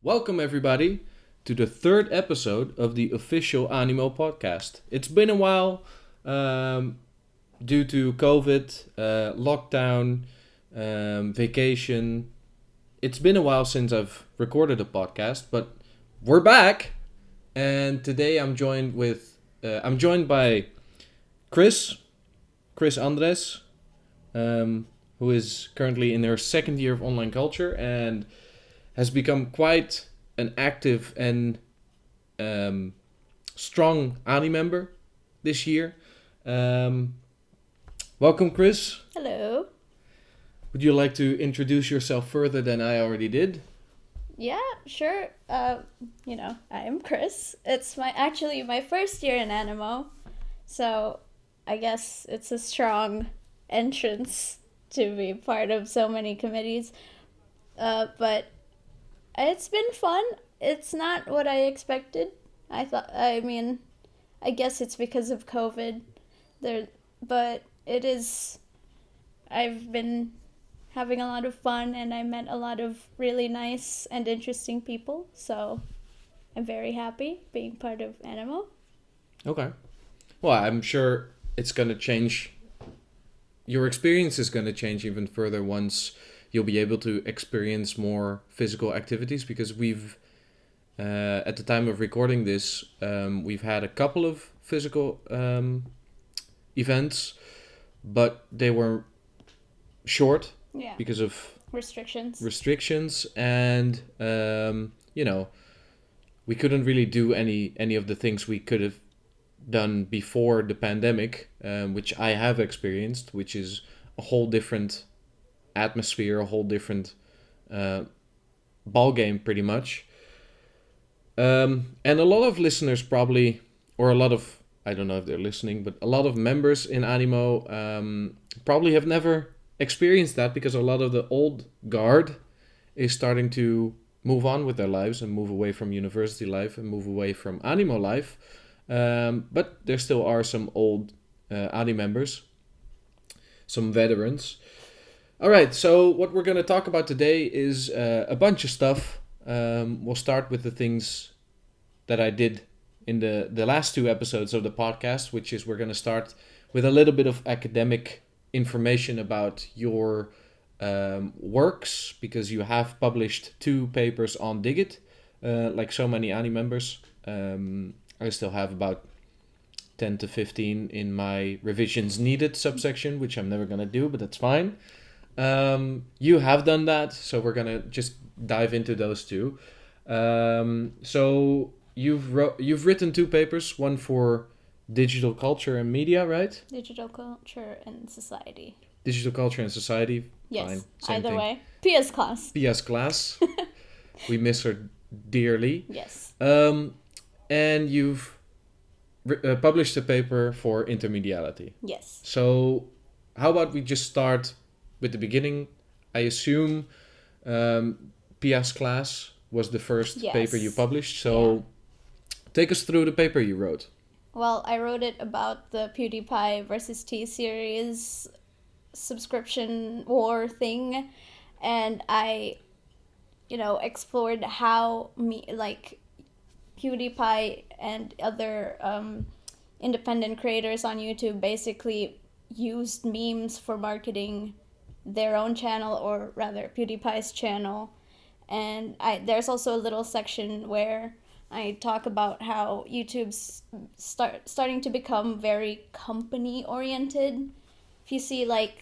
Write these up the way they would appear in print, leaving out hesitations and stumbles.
Welcome, everybody, to the third episode of the official Animo podcast. It's been a while due to COVID, lockdown, vacation. It's been a while since I've recorded a podcast, but we're back. And today I'm joined by Chris Andres, who is currently in her second year of online culture and has become quite an active and strong Animember this year. Um, Welcome, Chris. Hello. Would you like to introduce yourself further than I already did? Yeah, sure. I am Chris. It's my first year in Animo, so I guess it's a strong entrance to be part of so many committees. But it's been fun. It's not what I expected. I guess it's because of COVID. But it is. I've been having a lot of fun, and I met a lot of really nice and interesting people. So I'm very happy being part of Animo. Okay. Well, I'm sure it's going to change. Your experience is going to change even further once you'll be able to experience more physical activities because at the time of recording this, we've had a couple of physical events, but they were short Yeah. because of Restrictions. and we couldn't really do any of the things we could have done before the pandemic, which I have experienced, which is a whole different atmosphere, a whole different ball game, pretty much. And a lot of listeners probably, or a lot of, I don't know if they're listening, but a lot of members in Animo probably have never experienced that because a lot of the old guard is starting to move on with their lives and move away from university life and move away from Animo life. But there still are some old Ani members, some veterans. All right, so what we're going to talk about today is a bunch of stuff. We'll start with the things that I did in the last two episodes of the podcast, which is we're going to start with a little bit of academic information about your works, because you have published 2 papers on Digit, like so many Ani members. I still have about 10 to 15 in my revisions needed subsection, which I'm never going to do, but that's fine. You have done that, so we're going to just dive into those 2. So you've written 2 papers, one for digital culture and media, right? Digital culture and society. Digital culture and society. Yes. Fine. Same Either thing. way. PS class. PS class. We miss her dearly. Yes. And you've published a paper for intermediality. Yes. So how about we just start with the beginning? I assume PS class was the first Yes. paper you published. So take us through the paper you wrote. Well, I wrote it about the PewDiePie versus T-Series subscription war thing, and I, explored how PewDiePie and other independent creators on YouTube basically used memes for marketing their own channel, or rather PewDiePie's channel. And there's also a little section where I talk about how YouTube's starting to become very company oriented. If you see the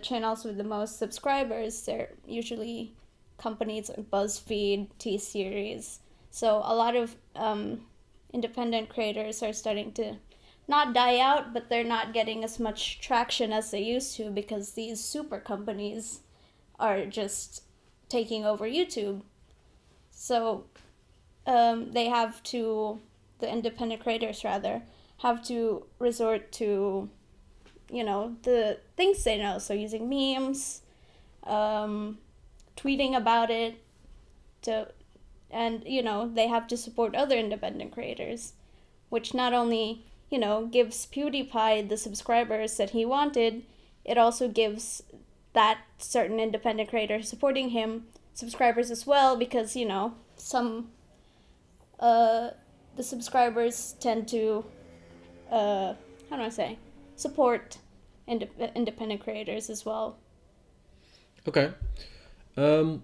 channels with the most subscribers, they're usually companies like BuzzFeed, T-Series. So a lot of independent creators are starting to not die out, but they're not getting as much traction as they used to because these super companies are just taking over YouTube. So the independent creators rather, have to resort to, the things they know. So using memes, tweeting about it, and they have to support other independent creators, which not only, gives PewDiePie the subscribers that he wanted, it also gives that certain independent creator supporting him subscribers as well, because some the subscribers tend to how do I say, support independent creators as well. Okay. Um,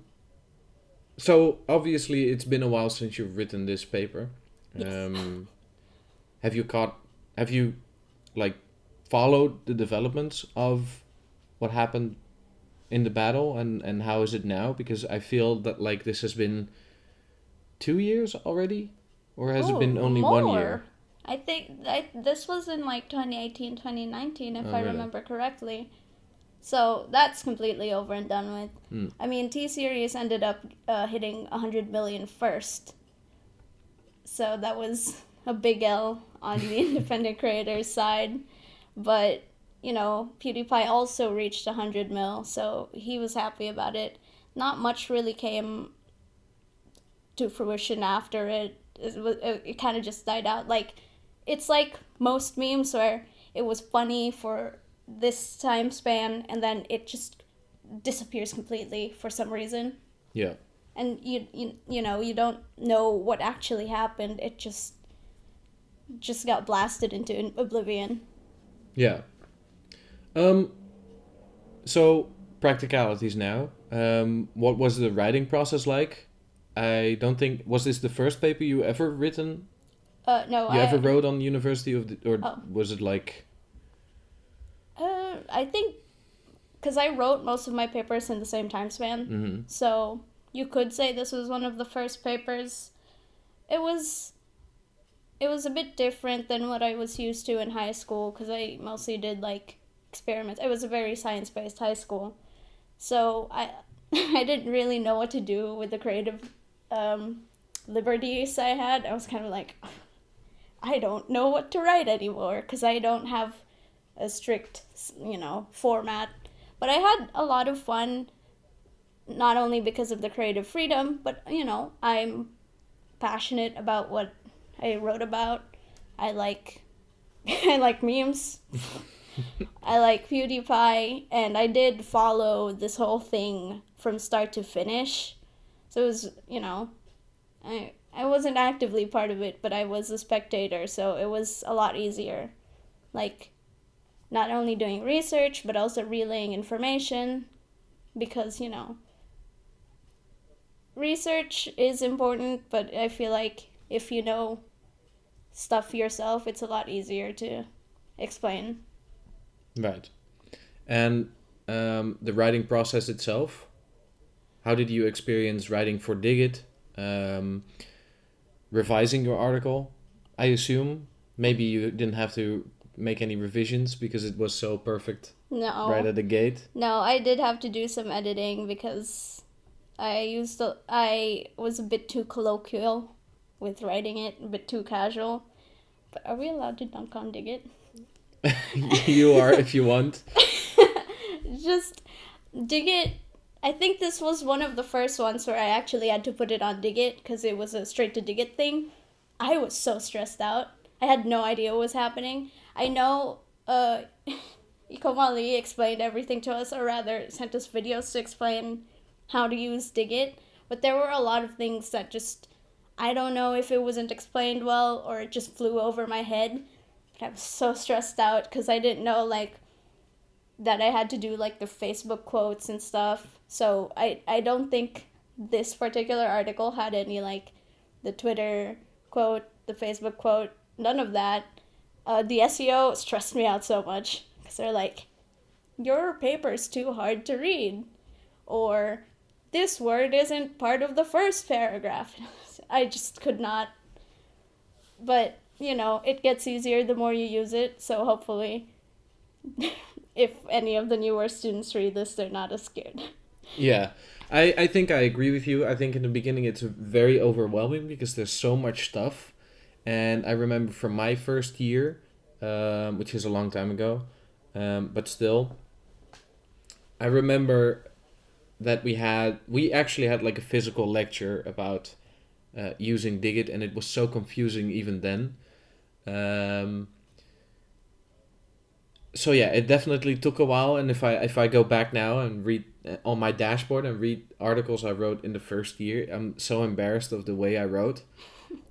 so obviously it's been a while since you've written this paper. Yes. Um, have you like followed the developments of what happened in the battle, and how is it now? Because I feel that like this has been 2 years already, or has it Oh, been only 1 year? more. I think this was in like 2018, 2019, if Oh, I really? remember correctly. So that's completely over and done with. Hmm. I mean, T Series ended up hitting 100 million first. So that was a big L on the independent creators side. But, PewDiePie also reached 100 mil, so he was happy about it. Not much really came to fruition after it. It kind of just died out. Like, it's like most memes where it was funny for this time span and then it just disappears completely for some reason. Yeah. And you don't know what actually happened. It just got blasted into oblivion. Yeah. Um. So practicalities now. What was the writing process like? I don't think, was this the first paper you ever written? No, You ever wrote on University of the, or oh, was it like? I think because I wrote most of my papers in the same time span, Mm-hmm. so you could say this was one of the first papers. It was it was a bit different than what I was used to in high school because I mostly did like experiments. It was a very science based high school, so I I didn't really know what to do with the creative um, liberties I had. I was kind of like, I don't know what to write anymore because I don't have a strict format. But I had a lot of fun, not only because of the creative freedom, but I'm passionate about what I wrote about. I like I like memes. I like PewDiePie, and I did follow this whole thing from start to finish. So it was, I wasn't actively part of it, but I was a spectator, so it was a lot easier. Like not only doing research, but also relaying information because, research is important, but I feel like if you know stuff yourself, it's a lot easier to explain. Right. And the writing process itself. How did you experience writing for Digit? Um, Revising your article, I assume. Maybe you didn't have to make any revisions because it was so perfect right No, at the gate. no, I did have to do some editing because I was a bit too colloquial with writing it, a bit too casual. But are we allowed to dunk on Digit? You are if you want. Just Digit. I think this was one of the first ones where I actually had to put it on Digit because it was a straight to Digit thing. I was so stressed out. I had no idea what was happening. I know Ikomali explained everything to us, or rather sent us videos to explain how to use Digit, but there were a lot of things that just, I don't know if it wasn't explained well or it just flew over my head. But I was so stressed out because I didn't know like that I had to do like the Facebook quotes and stuff. So I don't think this particular article had any like the Twitter quote, the Facebook quote, none of that. The SEO stressed me out so much because they're like, your paper's too hard to read, or this word isn't part of the first paragraph. I just could not. But, it gets easier the more you use it, so hopefully, if any of the newer students read this, they're not as scared. Yeah. I think I agree with you. I think in the beginning it's very overwhelming because there's so much stuff. And I remember from my first year, which is a long time ago, but still, I remember that we actually had like a physical lecture about using Digit, and it was so confusing even then. Um, so yeah, it definitely took a while. And if I go back now and read on my dashboard and read articles I wrote in the first year, I'm so embarrassed of the way I wrote,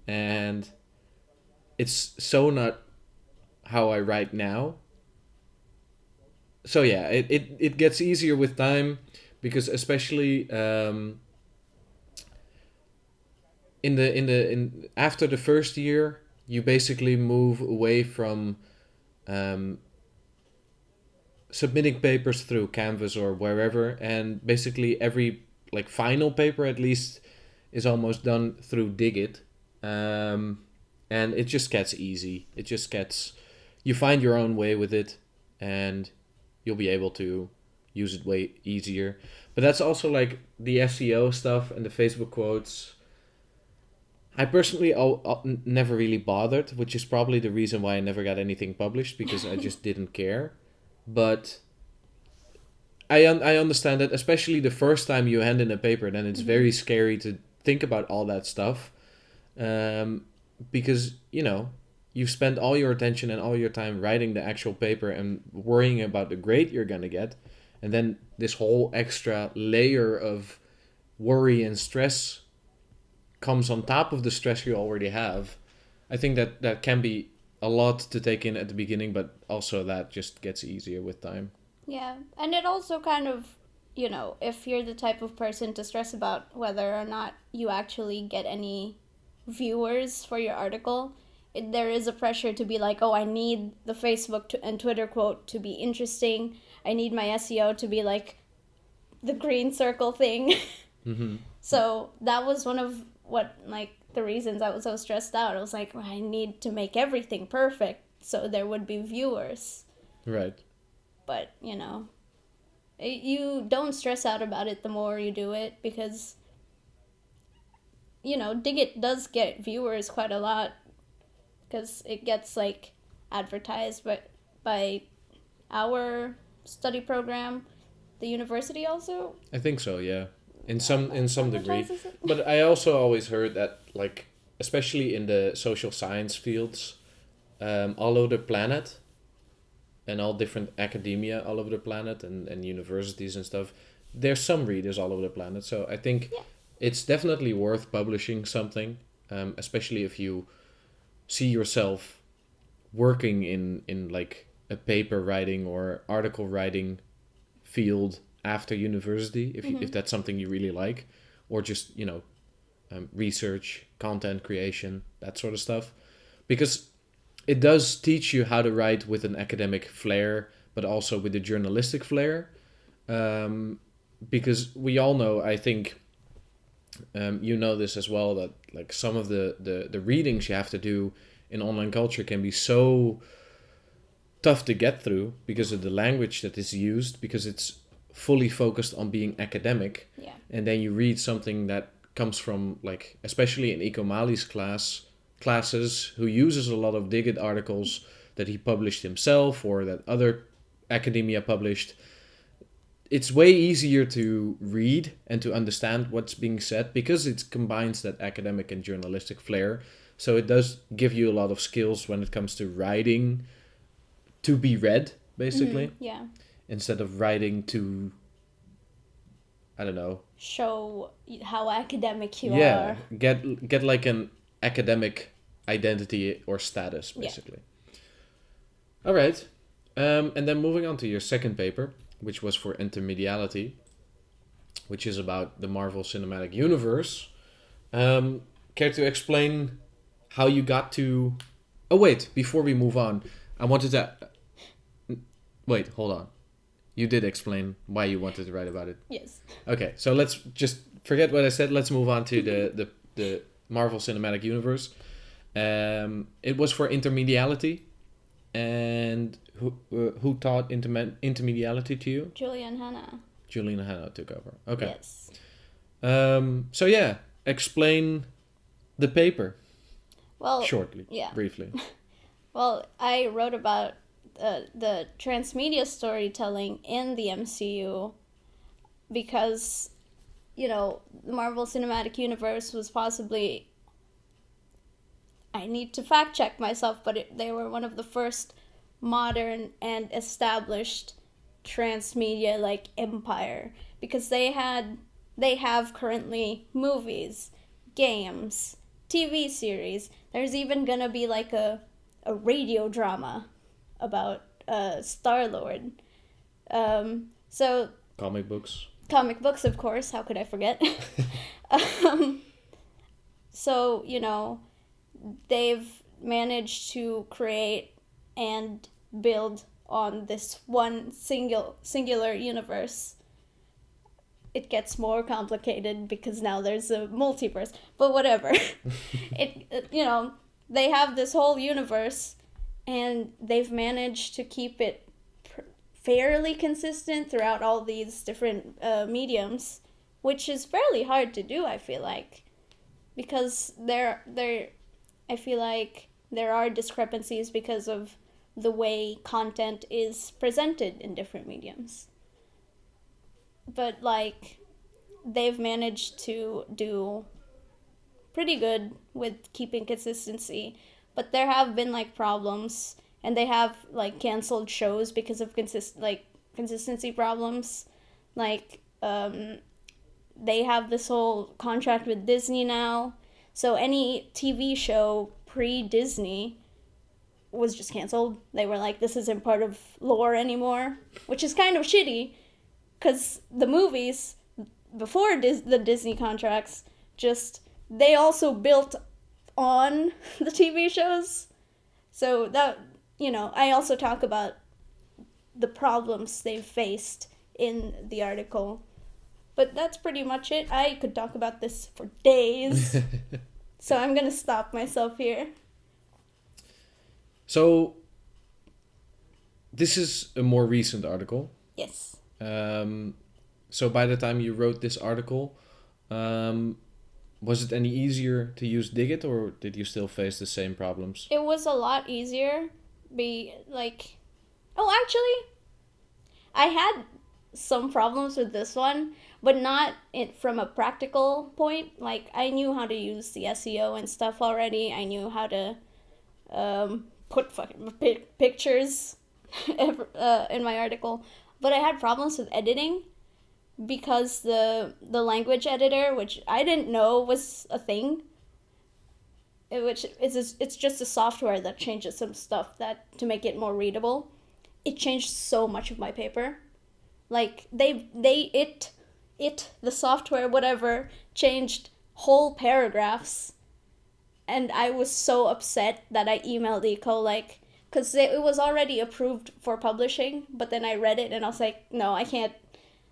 and it's so not how I write now. So yeah, it gets easier with time, because especially in after the first year, you basically move away from um, submitting papers through Canvas or wherever, and basically every like final paper at least is almost done through Digit, um, and it just gets easy. It just gets, you find your own way with it, and you'll be able to use it way easier. But that's also like the SEO stuff and the Facebook quotes. I personally never really bothered, which is probably the reason why I never got anything published, because I just didn't care. But I understand that, especially the first time you hand in a paper, then it's very scary to think about all that stuff, um, because you spend all your attention and all your time writing the actual paper and worrying about the grade you're gonna get, and then this whole extra layer of worry and stress comes on top of the stress you already have. I think that can be a lot to take in at the beginning, but also that just gets easier with time. Yeah, and it also kind of, if you're the type of person to stress about whether or not you actually get any viewers for your article, there is a pressure to be like, oh, I need the Facebook and Twitter quote to be interesting. I need my SEO to be like the green circle thing. Mm-hmm. So that was one of the reasons I was so stressed out. I was like, well, I need to make everything perfect so there would be viewers. Right. But, you don't stress out about it the more you do it, because, Digit does get viewers quite a lot, because it gets, like, advertised by our study program, the university also. I think so, yeah. In some degree. Advertises it. But I also always heard that, like, especially in the social science fields, all over the planet, and all different academia all over the planet, and universities and stuff, there's some readers all over the planet. So I think it's definitely worth publishing something, especially if you see yourself working in like a paper writing or article writing field after university, if that's something you really like, or just research, content creation, that sort of stuff, because it does teach you how to write with an academic flair, but also with a journalistic flair, because we all know, I think, you know this as well, that like some of the readings you have to do in online culture can be so tough to get through because of the language that is used, because it's fully focused on being academic. Yeah. And then you read something that comes from, like, especially in Iko Mali's classes, who uses a lot of Digit articles that he published himself or that other academia published. It's way easier to read and to understand what's being said because it combines that academic and journalistic flair. So it does give you a lot of skills when it comes to writing to be read, basically. Yeah. Instead of writing to, I don't know, show how academic you yeah, are. get like an academic identity or status, basically. All right. And then moving on to your second paper, which was for intermediality, which is about the Marvel Cinematic Universe. Care to explain how you got to... Oh, wait, before we move on, I wanted to... Wait, hold on. You did explain why you wanted to write about it. Yes. Okay, so let's just forget what I said. Let's move on to the Marvel Cinematic Universe. It was for intermediality. And who taught intermediality to you? Julian Hanna. Julian Hanna took over. Okay. Yes. So yeah, explain the paper. Well, shortly. Yeah. Briefly. Well, I wrote about the transmedia storytelling in the MCU because, the Marvel Cinematic Universe was possibly... I need to fact check myself, but they were one of the first modern and established transmedia like empire, because they have currently movies, games, TV series. There's even gonna be like a radio drama about Star-Lord. So Comic books. comic books, of course, how could I forget? um, so, they've managed to create and build on this one singular universe. It gets more complicated because now there's a multiverse, but whatever. They have this whole universe, and they've managed to keep it fairly consistent throughout all these different mediums, which is fairly hard to do, I feel like, because I feel like there are discrepancies because of the way content is presented in different mediums. But like, they've managed to do pretty good with keeping consistency, but there have been like problems, and they have like canceled shows because of consistency problems. Like they have this whole contract with Disney now, so any TV show pre-Disney was just canceled. They were like, this isn't part of lore anymore, which is kind of shitty, because the movies before the Disney contracts, they also built on the TV shows. So that, I also talk about the problems they've faced in the article. But that's pretty much it. I could talk about this for days. So I'm going to stop myself here. So, this is a more recent article. Yes. So by the time you wrote this article, was it any easier to use Digit, or did you still face the same problems? It was a lot easier. Actually, I had some problems with this one, but not from a practical point. Like, I knew how to use the SEO and stuff already. I knew how to put fucking pictures in my article. But I had problems with editing because the language editor, which I didn't know was a thing, it's just a software that changes some stuff to make it more readable. It changed so much of my paper. Like, the software, whatever, changed whole paragraphs. And I was so upset that I emailed Eco, because it was already approved for publishing, but then I read it and I was like, no, I can't.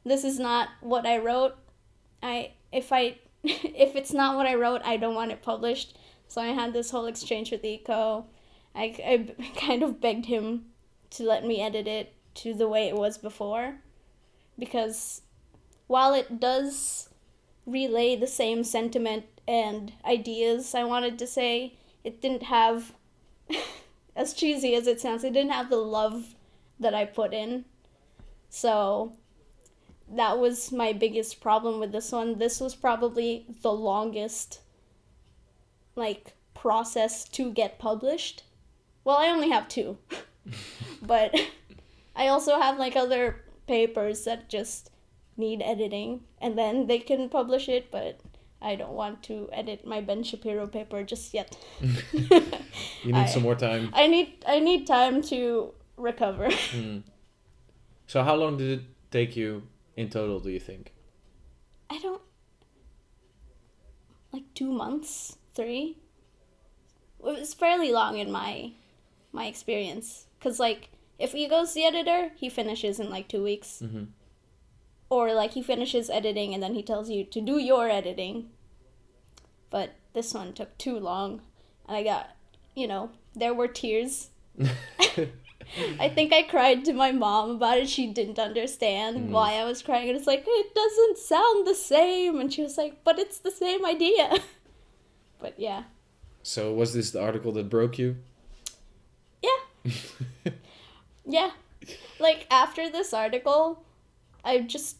This is not what I wrote. If it's not what I wrote, I don't want it published. So I had this whole exchange with Eco. I kind of begged him to let me edit it to the way it was before, because while it does relay the same sentiment and ideas I wanted to say, it didn't have, as cheesy as it sounds, it didn't have the love that I put in. So that was my biggest problem with this one. This was probably the longest process to get published. Well, I only have 2. But I also have other papers that just need editing, and then they can publish it, but I don't want to edit my Ben Shapiro paper just yet. You need some more time. I need time to recover. So how long did it take you in total, do you think? 2 months, 3. It was fairly long in my experience, because if Ego's the editor, he finishes in 2 weeks. Mm-hmm. Or he finishes editing and then he tells you to do your editing. But this one took too long, and I got, there were tears. I think I cried to my mom about it. She didn't understand why I was crying, and it's it doesn't sound the same, and she was like, but it's the same idea. But yeah. So was this the article that broke you? Yeah. Yeah. After this article, I just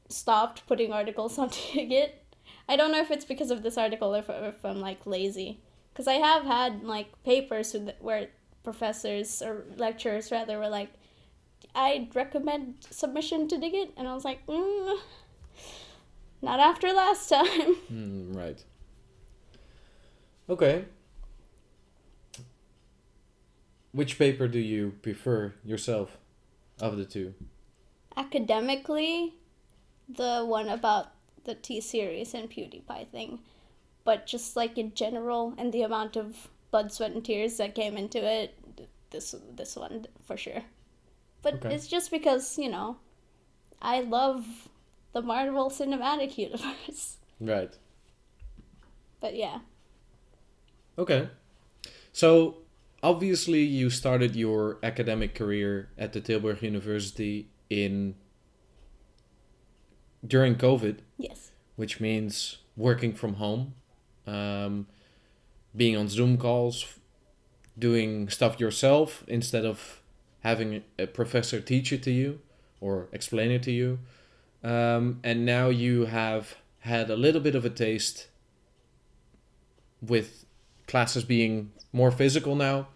stopped putting articles on Digit. I don't know if it's because of this article or if I'm lazy. Because I have had papers where professors or lecturers rather were like, I'd recommend submission to Digit, and I was like, not after last time. Right. Okay. Which paper do you prefer yourself of the two? Academically, the one about the T-Series and PewDiePie thing, but just like in general and the amount of blood, sweat, and tears that came into it, this one for sure. But Okay. it's just because, I love the Marvel Cinematic Universe. Right. But yeah. Okay. So, obviously you started your academic career at the Tilburg University during COVID, Yes. which means working from home, being on Zoom calls, doing stuff yourself instead of having a professor teach it to you or explain it to you. And now you have had a little bit of a taste with classes being more physical now.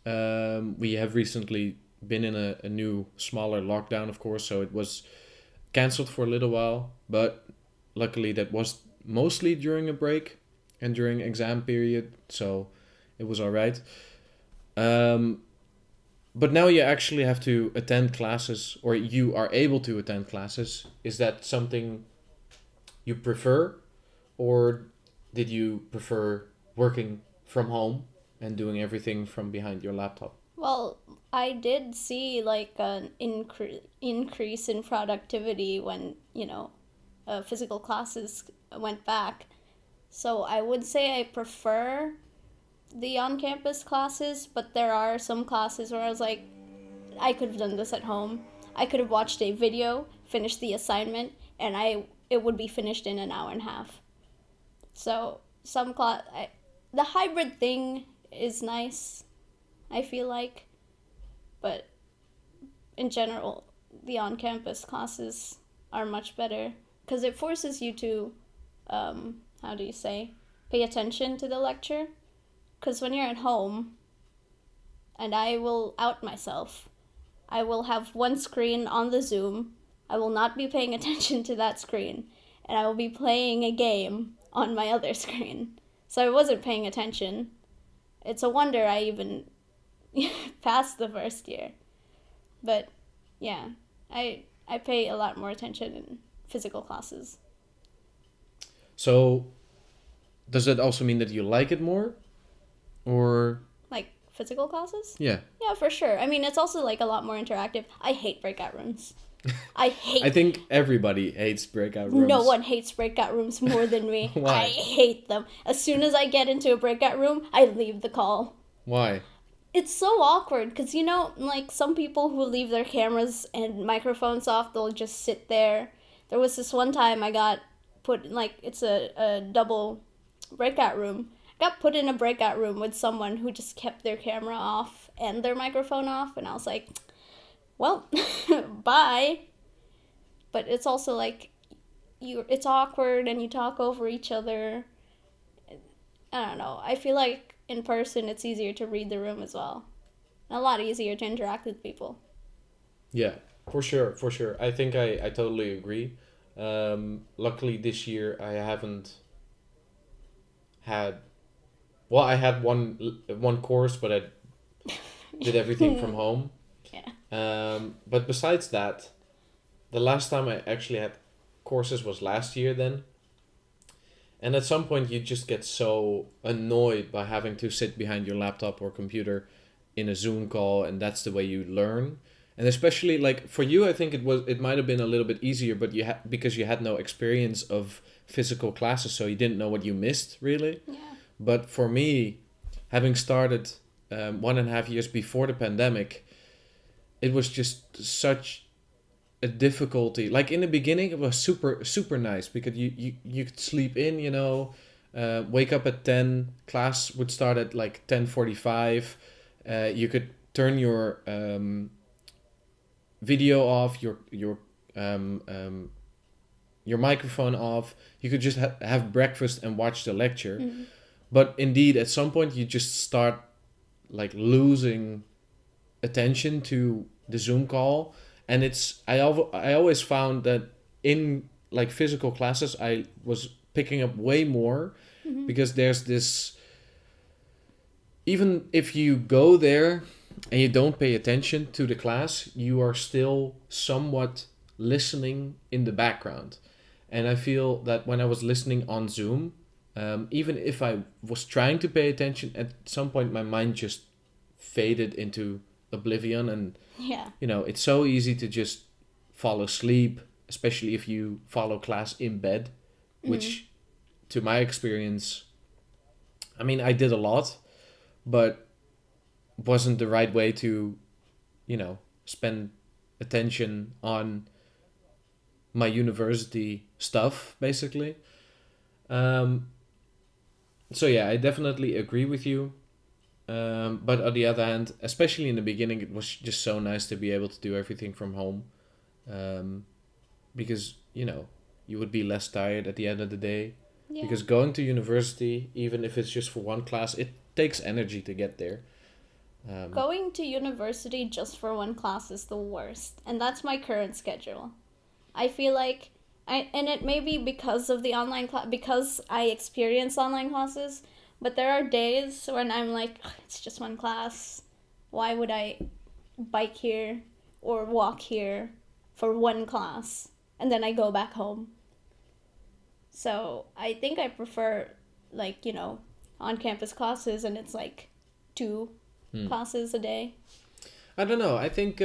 We have recently been in a new, smaller lockdown, of course, so it was cancelled for a little while, but luckily that was mostly during a break and during exam period, so it was all right. But now you actually have to attend classes, or you are able to attend classes. Is that something you prefer, or did you prefer working from home and doing everything from behind your laptop? Well, I did see like an increase in productivity when, physical classes went back. So I would say I prefer the on-campus classes, but there are some classes where I was like, I could have done this at home. I could have watched a video, finished the assignment, and it would be finished in an hour and a half. So the hybrid thing is nice, I feel like, but in general, the on-campus classes are much better because it forces you to, how do you say, pay attention to the lecture. Because when you're at home, and I will out myself, I will have one screen on the Zoom. I will not be paying attention to that screen, and I will be playing a game on my other screen. So I wasn't paying attention. It's a wonder I even passed the first year. But yeah, I pay a lot more attention in physical classes. So, does that also mean that you like it more? Or Like physical classes? yeah. Yeah, for sure. I mean, it's also like a lot more interactive. I hate breakout rooms. I I think everybody hates breakout rooms. No one hates breakout rooms more than me. Why? I hate them. As soon as I get into a breakout room, I leave the call. Why? It's so awkward because, like some people who leave their cameras and microphones off, they'll just sit there. There was this one time I got put, it's a double breakout room. I got put in a breakout room with someone who just kept their camera off and their microphone off, and I was like, well, bye. But it's also like, it's awkward and you talk over each other. I don't know. I feel like in person it's easier to read the room as well. And a lot easier to interact with people. Yeah, for sure. I think I totally agree. Luckily this year I haven't had... Well, I had one course, but I did everything from home. Yeah. But besides that, the last time I actually had courses was last year then. And at some point you just get so annoyed by having to sit behind your laptop or computer in a Zoom call, and that's the way you learn. And especially like for you, I think it might have been a little bit easier, but because you had no experience of physical classes, so you didn't know what you missed really. Yeah. But for me, having started 1.5 years before the pandemic, it was just such a difficulty. Like in the beginning, it was super nice because you could sleep in, wake up at 10. Class would start at like 10:45. You could turn your video off, your microphone off. You could just have breakfast and watch the lecture. Mm-hmm. But indeed, at some point, you just start like losing attention to the Zoom call, and I always found that in like physical classes I was picking up way more, Mm-hmm. because there's this, even if you go there and you don't pay attention to the class, you are still somewhat listening in the background. And I feel that when I was listening on Zoom, even if I was trying to pay attention, at some point my mind just faded into oblivion. And, Yeah. it's so easy to just fall asleep, especially if you follow class in bed, Mm. which, to my experience, I mean, I did a lot, but wasn't the right way to, spend attention on my university stuff, basically. Um, so yeah, I definitely agree with you. But on the other hand, especially in the beginning, it was just so nice to be able to do everything from home, um, because you would be less tired at the end of the day. Yeah. Because going to university, even if it's just for one class, it takes energy to get there. Going to university just for one class is the worst, and that's my current schedule. I feel like and it may be because of the online class, because I experience online classes, but there are days when I'm like, "Ugh, it's just one class. Why would I bike here or walk here for one class?" And then I go back home. So I think I prefer, like, on campus classes, and it's like two Hmm. classes a day. I don't know. I think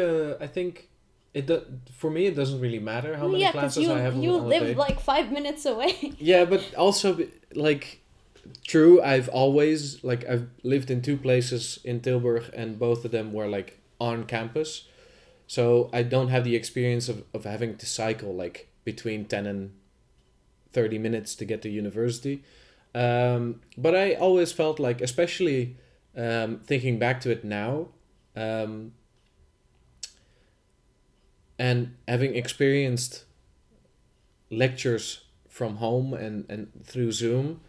for me it doesn't really matter how Well, many yeah, because classes I have you on a live day. like 5 minutes away. Yeah, but also like, true. I've lived in two places in Tilburg, and both of them were like on campus. So I don't have the experience of having to cycle like between 10 and 30 minutes to get to university. But I always felt like, especially thinking back to it now, um, and having experienced lectures from home and through Zoom,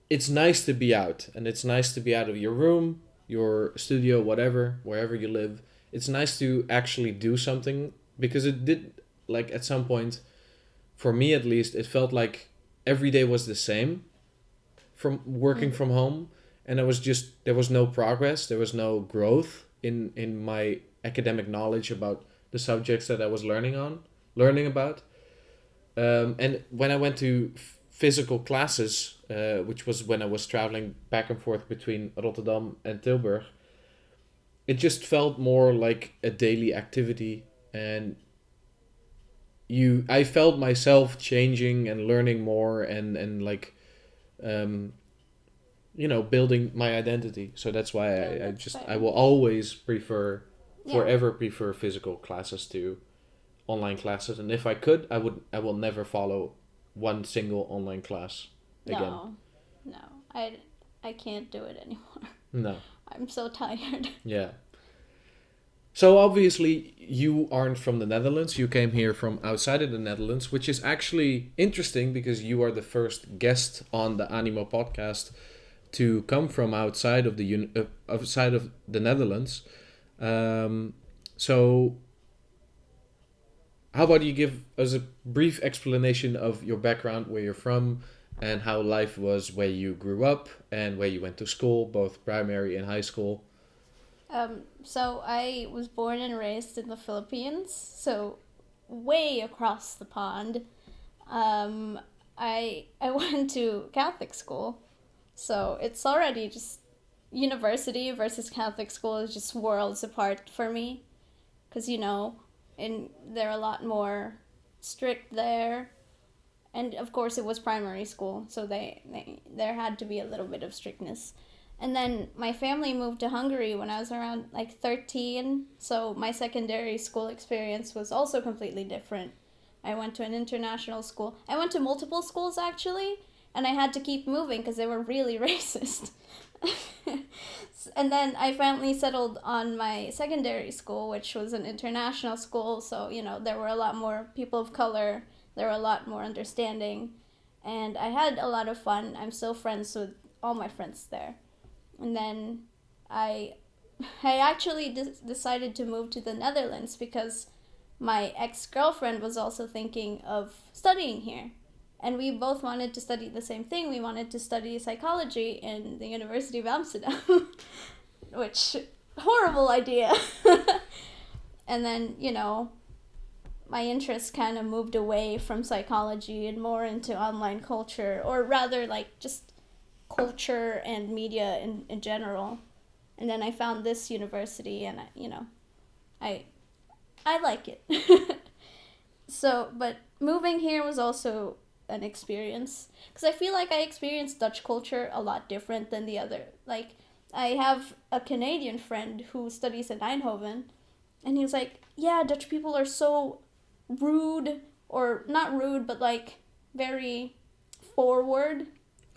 it's nice to be out, and it's nice to be out of your room, your studio, whatever, wherever you live. It's nice to actually do something, because it did, like, at some point, for me at least, it felt like every day was the same from working Mm. from home, and there was no progress, there was no growth in my academic knowledge about the subjects that I was learning about. And when I went to physical classes, which was when I was traveling back and forth between Rotterdam and Tilburg, it just felt more like a daily activity. And I felt myself changing and learning more, and like, um, building my identity. So that's why Yeah, I that's just I fair. will always Yeah. forever prefer physical classes to online classes. And if I could, I will never follow one single online class again. No. No. I can't do it anymore. No. I'm so tired. Yeah. So obviously you aren't from the Netherlands. You came here from outside of the Netherlands, which is actually interesting because you are the first guest on the Animo podcast to come from outside of outside of the Netherlands. So how about you give us a brief explanation of your background, where you're from, and how life was where you grew up and where you went to school, both primary and high school? So I was born and raised in the Philippines, so way across the pond. Um, I went to Catholic school, so it's already just university versus Catholic school is just worlds apart for me, because and they're a lot more strict there, and of course it was primary school, so they there had to be a little bit of strictness. And then my family moved to Hungary when I was around like 13, so my secondary school experience was also completely different. I went to an international school. I went to multiple schools actually, and I had to keep moving because they were really racist. And then I finally settled on my secondary school, which was an international school, so there were a lot more people of color, there were a lot more understanding, and I had a lot of fun. I'm still friends with all my friends there. And then I I actually decided to move to the Netherlands because my ex-girlfriend was also thinking of studying here. And we both wanted to study the same thing. We wanted to study psychology in the University of Amsterdam, which horrible idea. And then, my interest kind of moved away from psychology and more into online culture, or rather like just culture and media in general. And then I found this university, and I like it. So, but moving here was also an experience, because I feel like I experienced Dutch culture a lot different than the other. Like, I have a Canadian friend who studies in Eindhoven, and he was like, yeah, Dutch people are so rude, or not rude, but like very forward,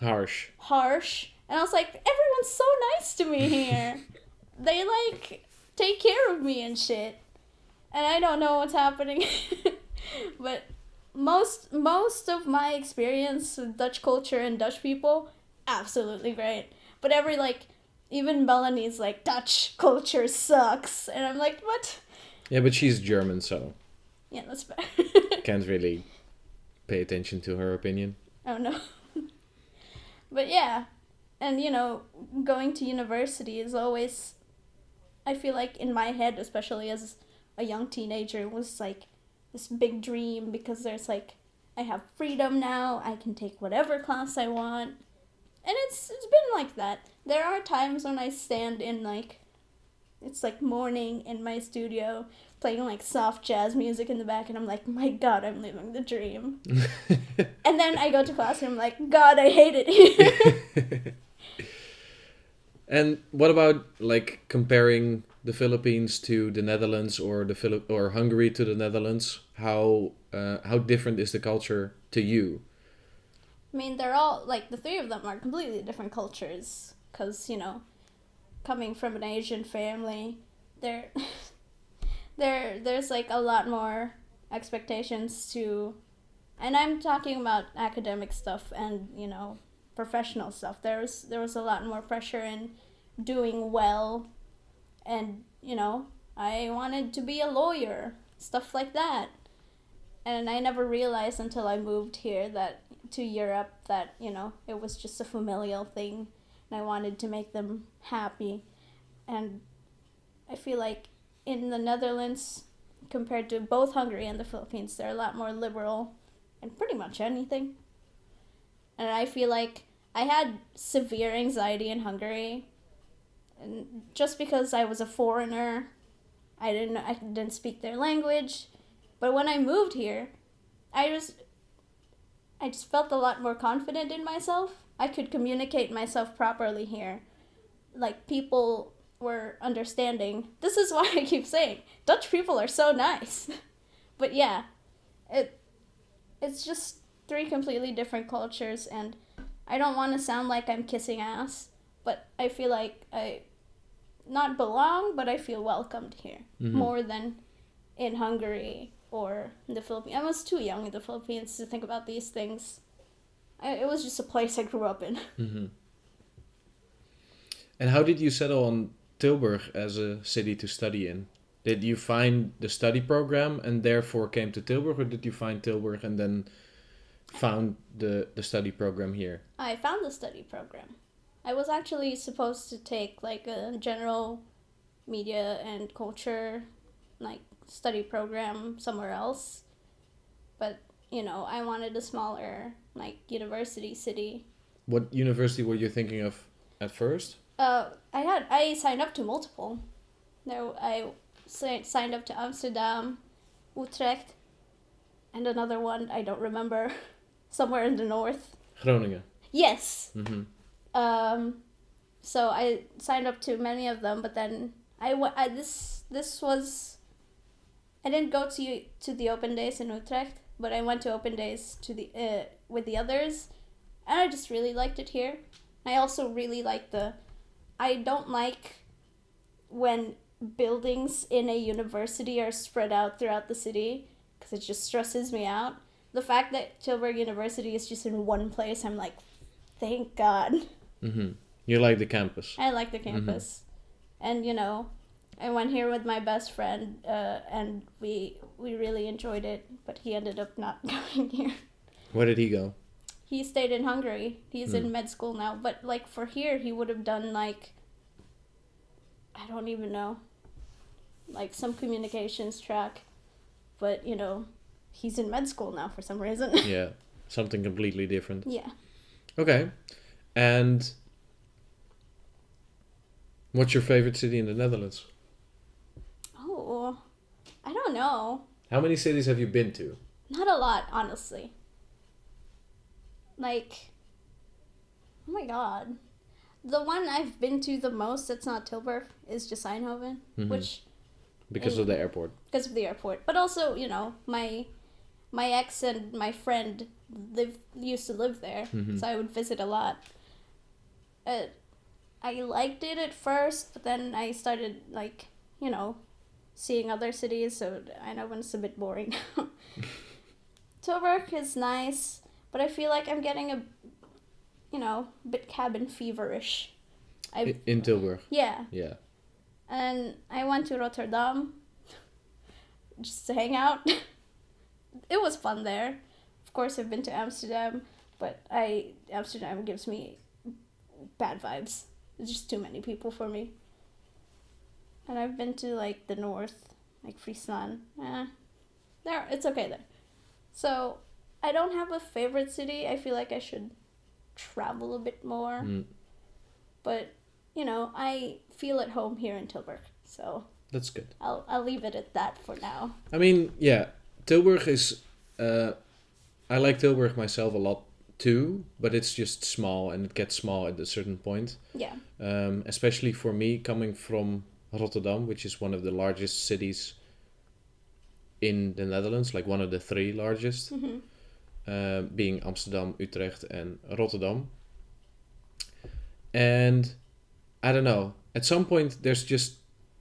harsh. And I was like, everyone's so nice to me here. They like take care of me and shit. And I don't know what's happening. But most of my experience with Dutch culture and Dutch people, absolutely great. But even Melanie's like, Dutch culture sucks. And I'm like, what? Yeah, but she's German, so Yeah, that's fair. can't really pay attention to her opinion. Oh no. But yeah. And going to university is always, I feel like in my head, especially as a young teenager, it was like this big dream, because there's like, I have freedom now, I can take whatever class I want. And it's been like that. There are times when I stand in like, it's like morning in my studio, playing like soft jazz music in the back, and I'm like, my God, I'm living the dream. And then I go to class and I'm like, God, I hate it here. And what about like comparing the Philippines to the Netherlands, or or Hungary to the Netherlands? How different is the culture to you? I mean, they're all like, the three of them are completely different cultures, because coming from an Asian family, there's like a lot more expectations to, and I'm talking about academic stuff and professional stuff. There was a lot more pressure in doing well, and I wanted to be a lawyer, stuff like that. And I never realized until I moved here, that to Europe, that it was just a familial thing, and I wanted to make them happy. And I feel like in the Netherlands, compared to both Hungary and the Philippines, they're a lot more liberal in pretty much anything. And I feel like I had severe anxiety in Hungary, and just because I was a foreigner, I didn't speak their language. But when I moved here, I just felt a lot more confident in myself. I could communicate myself properly here. Like, people were understanding. This is why I keep saying Dutch people are so nice. But yeah, it's just three completely different cultures, and I don't want to sound like I'm kissing ass, but I feel like I not belong, but I feel welcomed here more than in Hungary or in the Philippines. I was too young in the Philippines to think about these things. It was just a place I grew up in. Mm-hmm. And how did you settle on Tilburg as a city to study in? Did you find the study program and therefore came to Tilburg, or did you find Tilburg and then found the study program here? I found the study program. I was actually supposed to take like a general media and culture like study program somewhere else, but I wanted a smaller like university city. What university were you thinking of at first? I signed up to multiple. I signed up to Amsterdam, Utrecht, and another one I don't remember, somewhere in the north. Groningen. Yes. Mm-hmm. So I signed up to many of them, but then I didn't go to the open days in Utrecht, but I went to open days with the others, and I just really liked it here. I also really like I don't like when buildings in a university are spread out throughout the city, because it just stresses me out. The fact that Tilburg University is just in one place, I'm like, thank God. Mm-hmm. You like the campus. I like the campus. And I went here with my best friend, and we really enjoyed it. But he ended up not going here. Where did he go? He stayed in Hungary. He's in med school now. But like for here, he would have done like, I don't even know, like some communications track. But he's in med school now for some reason. Yeah, something completely different. Yeah. Okay, and what's your favorite city in the Netherlands? Oh, I don't know. How many cities have you been to? Not a lot, honestly. Like, oh my god. The one I've been to the most that's not Tilburg is just Eindhoven, which... Because of the airport. Because of the airport. But also, my ex and my friend used to live there, so I would visit a lot. I liked it at first, but then I started, like, seeing other cities, so Eindhoven's a bit boring now. Tilburg is nice, but I feel like I'm getting a bit cabin feverish. In Tilburg? Yeah. Yeah. And I went to Rotterdam just to hang out. It was fun there. Of course, I've been to Amsterdam, but Amsterdam gives me bad vibes. There's just too many people for me. And I've been to like the north, like Friesland. It's okay there. So I don't have a favorite city. I feel like I should travel a bit more. But I feel at home here in Tilburg, so that's good. I'll leave it at that for now. I mean, yeah, Tilburg is. I like Tilburg myself a lot too, but it's just small, and it gets small at a certain point. Yeah. Especially for me, coming from Rotterdam, which is one of the largest cities in the Netherlands, like one of the 3 largest, being Amsterdam, Utrecht, and Rotterdam. And I don't know, at some point there's just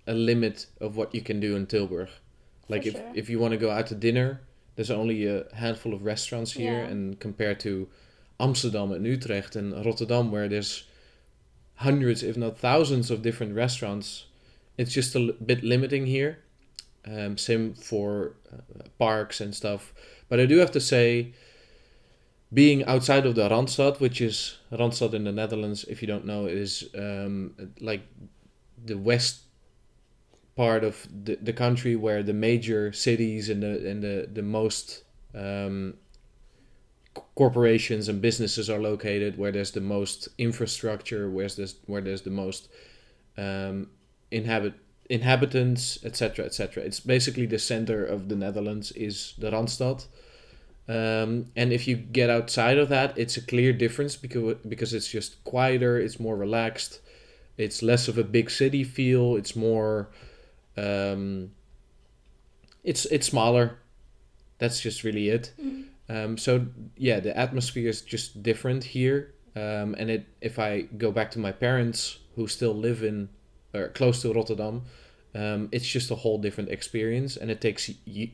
a limit of what you can do in Tilburg. Like if you want to go out to dinner, there's only a handful of restaurants here, and compared to Amsterdam and Utrecht and Rotterdam, where there's hundreds, if not thousands, of different restaurants, it's just a bit limiting here. Same for parks and stuff. But I do have to say, being outside of the Randstad, which is Randstad in the Netherlands, if you don't know, is like the west part of the country, where the major cities and the most corporations and businesses are located, where there's the most infrastructure, where there's the most inhabitants, etc., etc. It's basically the center of the Netherlands is the Randstad. And if you get outside of that, it's a clear difference because it's just quieter, it's more relaxed, it's less of a big city feel, it's more it's smaller. That's just really it. So yeah, the atmosphere is just different here. And if I go back to my parents who still live in or close to Rotterdam, it's just a whole different experience, and it takes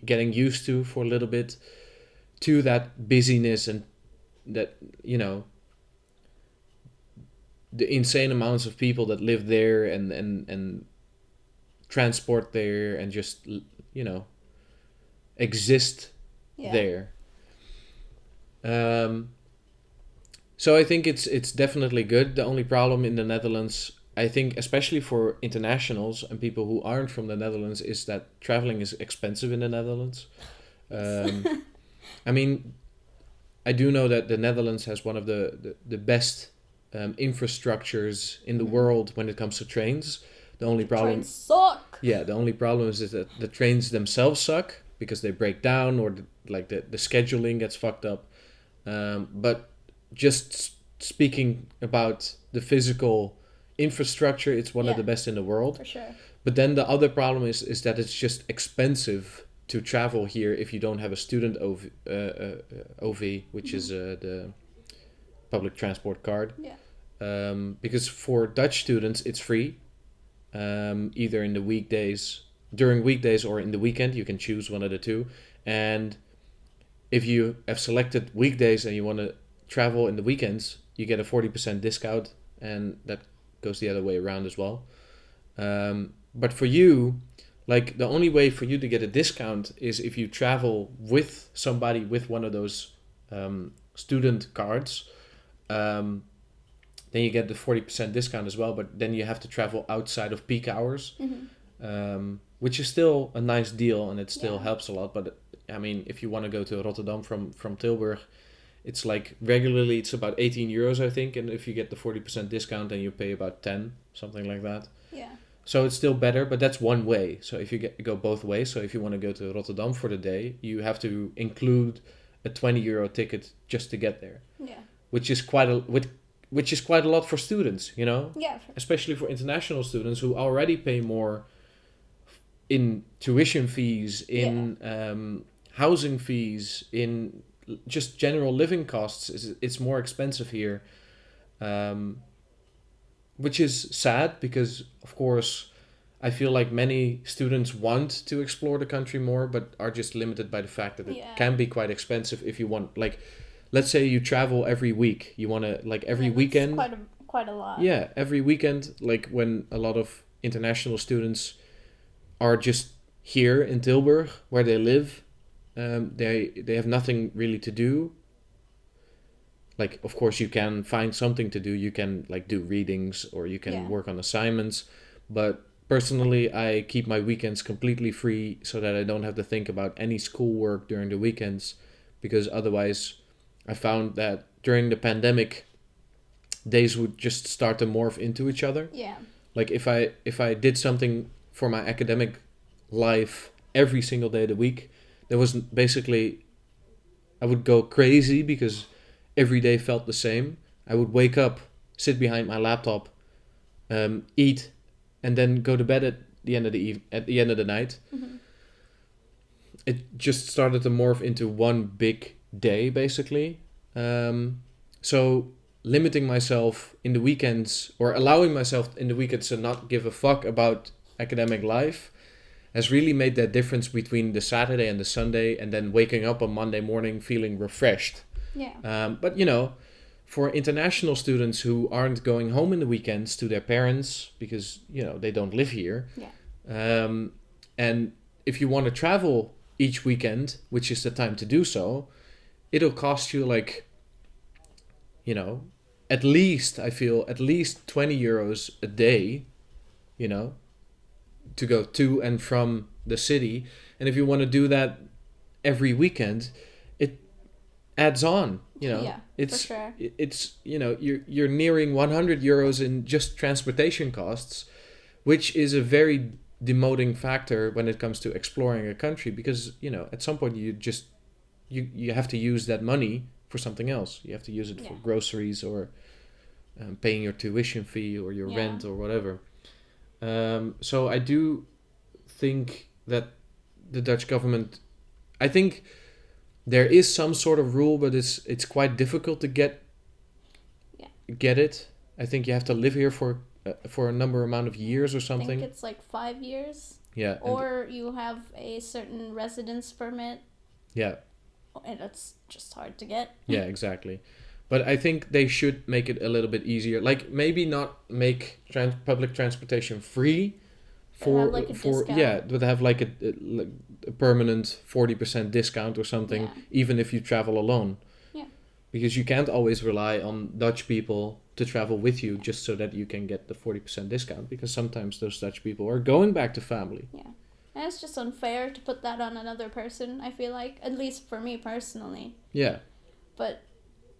getting used to for a little bit to that busyness and that, the insane amounts of people that live there and transport there and just, exist there. So I think it's definitely good. The only problem in the Netherlands, I think, especially for internationals and people who aren't from the Netherlands, is that traveling is expensive in the Netherlands. I mean, I do know that the Netherlands has one of the best infrastructures in the world when it comes to trains. The only problem, trains suck. Yeah, the only problem is that the trains themselves suck because they break down, or the scheduling gets fucked up. But just speaking about the physical infrastructure, it's one of the best in the world. For sure. But then the other problem is that it's just expensive to travel here if you don't have a student OV, which is the public transport card. Yeah. Because for Dutch students, it's free. Either in the weekdays, during weekdays, or in the weekend. You can choose one of the two. And if you have selected weekdays and you want to travel in the weekends, you get a 40% discount, and that goes the other way around as well. But for you, like the only way for you to get a discount is if you travel with somebody with one of those student cards. Um, then you get the 40% discount as well, but then you have to travel outside of peak hours, which is still a nice deal and it still helps a lot. But I mean, if you want to go to Rotterdam from Tilburg, it's like regularly it's about 18 euros, I think. And if you get the 40% discount, then you pay about 10, something like that. Yeah. So it's still better, but that's one way. So if you go both ways, so if you want to go to Rotterdam for the day, you have to include a 20 euro ticket just to get there. Yeah. Which is quite a lot for students, you know? Yeah. Especially for international students who already pay more in tuition fees, in housing fees, in just general living costs. It's more expensive here, which is sad because, of course, I feel like many students want to explore the country more, but are just limited by the fact that it can be quite expensive if you want, like, let's say you travel every week. You want to, like, every weekend. Quite a lot. Yeah, every weekend, like when a lot of international students are just here in Tilburg, where they live, they have nothing really to do. Like, of course, you can find something to do. You can, like, do readings or you can work on assignments. But personally, I keep my weekends completely free so that I don't have to think about any schoolwork during the weekends, because otherwise I found that during the pandemic, days would just start to morph into each other. Yeah. Like if I did something for my academic life every single day of the week, there was basically, I would go crazy because every day felt the same. I would wake up, sit behind my laptop, eat, and then go to bed at the end of the night. Mm-hmm. It just started to morph into one big day, basically. So limiting myself in the weekends, or allowing myself in the weekends to not give a fuck about academic life, has really made that difference between the Saturday and the Sunday, and then waking up on Monday morning feeling refreshed. Yeah. But you know, for international students who aren't going home in the weekends to their parents because, you know, they don't live here. Yeah. And if you want to travel each weekend, which is the time to do so, it'll cost you, like, you know, at least 20 euros a day, you know, to go to and from the city. And if you want to do that every weekend, it adds on, you know. Yeah, it's for sure. it's you know, you're nearing 100 euros in just transportation costs, which is a very demoting factor when it comes to exploring a country, because, you know, at some point you have to use that money for something else. You have to use it for groceries or paying your tuition fee or your rent or whatever. So I do think that the Dutch government, I think there is some sort of rule, but it's quite difficult to get it. I think you have to live here for a number amount of years or something. I think it's like 5 years. Yeah. Or you have a certain residence permit. Yeah. And it's just hard to get. Yeah, exactly. But I think they should make it a little bit easier. Like, maybe not make public transportation free for discount. But have like a permanent 40% discount or something, even if you travel alone. Yeah. Because you can't always rely on Dutch people to travel with you just so that you can get the 40% discount, because sometimes those Dutch people are going back to family. Yeah. And it's just unfair to put that on another person, I feel like, at least for me personally. Yeah. But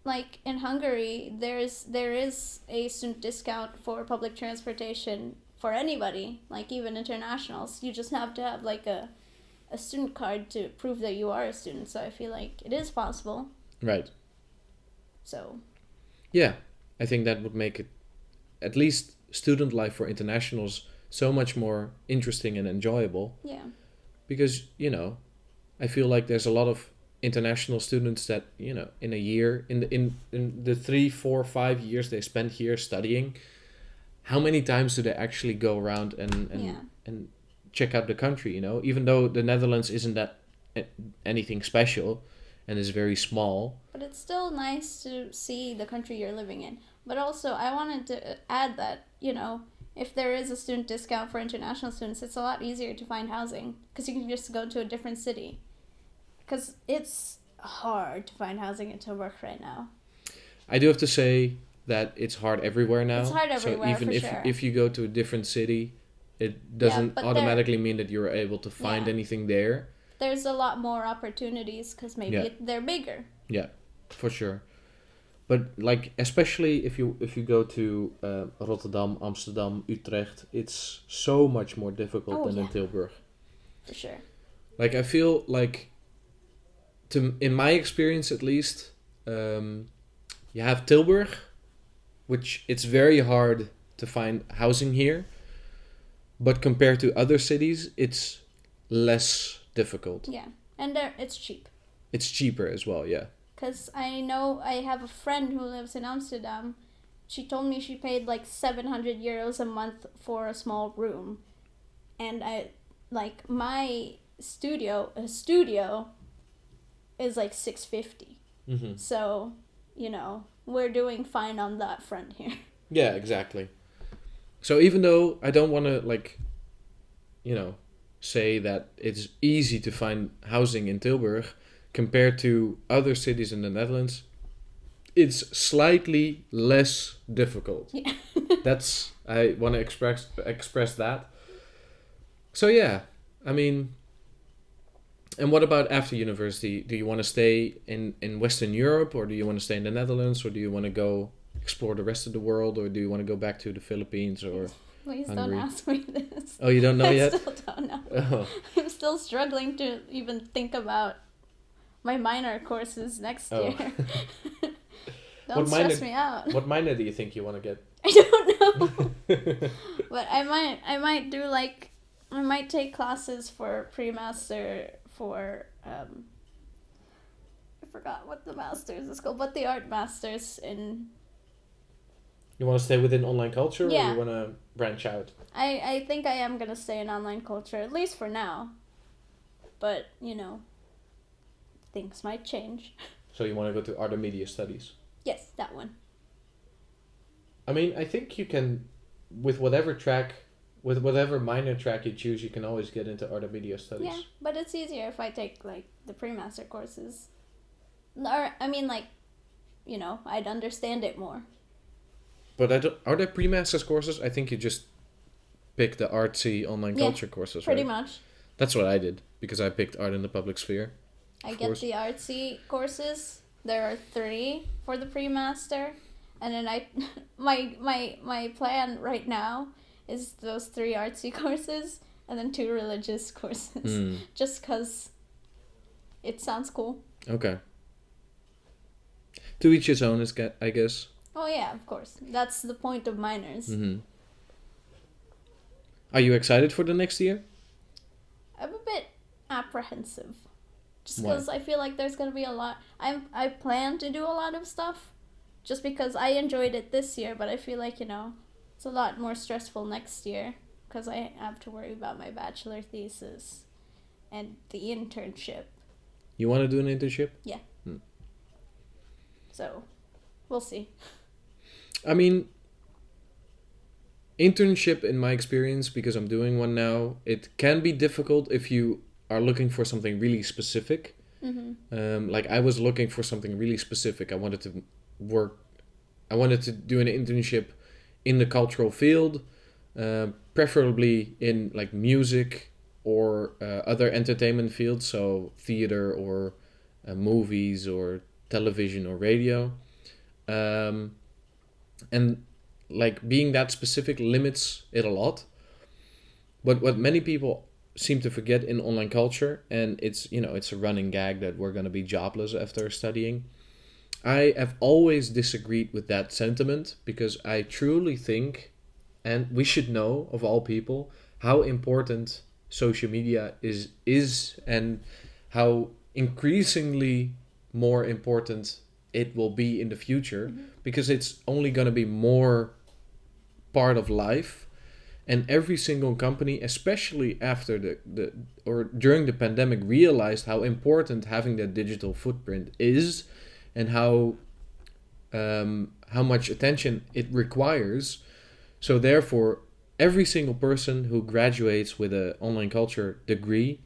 like in Hungary, there is a student discount for public transportation for anybody, like even internationals. You just have to have like a student card to prove that you are a student. So I feel like it is possible. Right. So. Yeah, I think that would make it, at least student life for internationals, so much more interesting and enjoyable. Yeah. Because, you know, I feel like there's a lot of international students that, you know, in a year, in the 3, 4, 5 years they spend here studying, how many times do they actually go around and check out the country, you know? Even though the Netherlands isn't that anything special and is very small. But it's still nice to see the country you're living in. But also, I wanted to add that, you know, if there is a student discount for international students, it's a lot easier to find housing because you can just go to a different city. Because it's hard to find housing in Tilburg right now. I do have to say that it's hard everywhere now. It's hard everywhere, so even for if sure. if you go to a different city, it doesn't but automatically mean that you're able to find Yeah. anything there. There's a lot more opportunities because maybe Yeah. they're bigger. Yeah, for sure. But like especially if you go to Rotterdam, Amsterdam, Utrecht, it's so much more difficult than in Tilburg. For sure. Like I feel like, in my experience at least, you have Tilburg, which it's very hard to find housing here. But compared to other cities, it's less difficult. Yeah, and it's cheap. It's cheaper as well, yeah. Because I know I have a friend who lives in Amsterdam. She told me she paid like 700 euros a month for a small room. And my studio is like 650. Mm-hmm. So, we're doing fine on that front here. Yeah, exactly. So even though I don't want to say that it's easy to find housing in Tilburg compared to other cities in the Netherlands, it's slightly less difficult. Yeah. I want to express that. So yeah, I mean, and what about after university? Do you want to stay in Western Europe, or do you want to stay in the Netherlands, or do you want to go explore the rest of the world, or do you want to go back to the Philippines or Please Hungary? don't ask me this. Oh, you don't know yet? I still don't know. Oh. I'm still struggling to even think about my minor courses next year. Don't stress me out. What minor do you think you want to get? I don't know. But I might take classes for pre-master for I forgot what the master's is called, but the art masters in. You want to stay within online culture, or Yeah. you want to branch out? I think I am gonna stay in online culture, at least for now. But things might change. So you want to go to art and media studies? Yes, that one. I mean, I think you can, with whatever minor track you choose, you can always get into art and media studies. Yeah, but it's easier if I take like the pre-master courses. Or I mean, I'd understand it more. But are there pre-masters courses? I think you just pick the artsy online culture courses, pretty right? much. That's what I did, because I picked art in the public sphere. I get the artsy courses. There are 3 for the pre-master. And then my plan right now is those 3 artsy courses and then 2 religious courses. Just because it sounds cool. Okay. To each his own, I guess. Oh yeah, of course. That's the point of minors. Mm-hmm. Are you excited for the next year? I'm a bit apprehensive. Just Why? because I feel like there's going to be a lot. I plan to do a lot of stuff. Just because I enjoyed it this year, but I feel like, it's a lot more stressful next year. Because I have to worry about my bachelor thesis and the internship. You want to do an internship? Yeah. So, we'll see. I mean, internship, in my experience, because I'm doing one now, it can be difficult if you are looking for something really specific. Mm-hmm. Like I was looking for something really specific. I wanted to do an internship in the cultural field, preferably in like music or other entertainment fields, so theater or movies or television or radio. And like being that specific limits it a lot. But what many people seem to forget in online culture, and it's a running gag that we're going to be jobless after studying. I have always disagreed with that sentiment, because I truly think, and we should know of all people, how important social media is and how increasingly more important it will be in the future, because it's only going to be more part of life. And every single company, especially after during the pandemic, realized how important having that digital footprint is, and how much attention it requires. So therefore, every single person who graduates with an online culture degree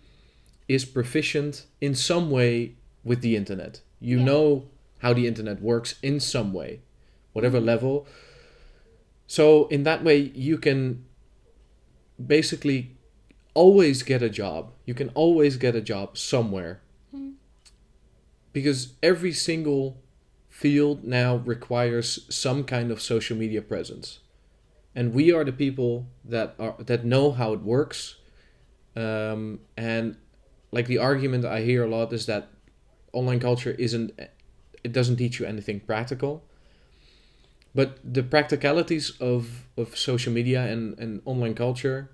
is proficient in some way with the internet. You Yeah. know how the internet works in some way, whatever Mhm. level. So in that way, you can basically always get a job. You can always get a job somewhere Mhm. because every single field now requires some kind of social media presence. And we are the people that know how it works. And like the argument I hear a lot is that online culture isn't it doesn't teach you anything practical. But the practicalities of social media and online culture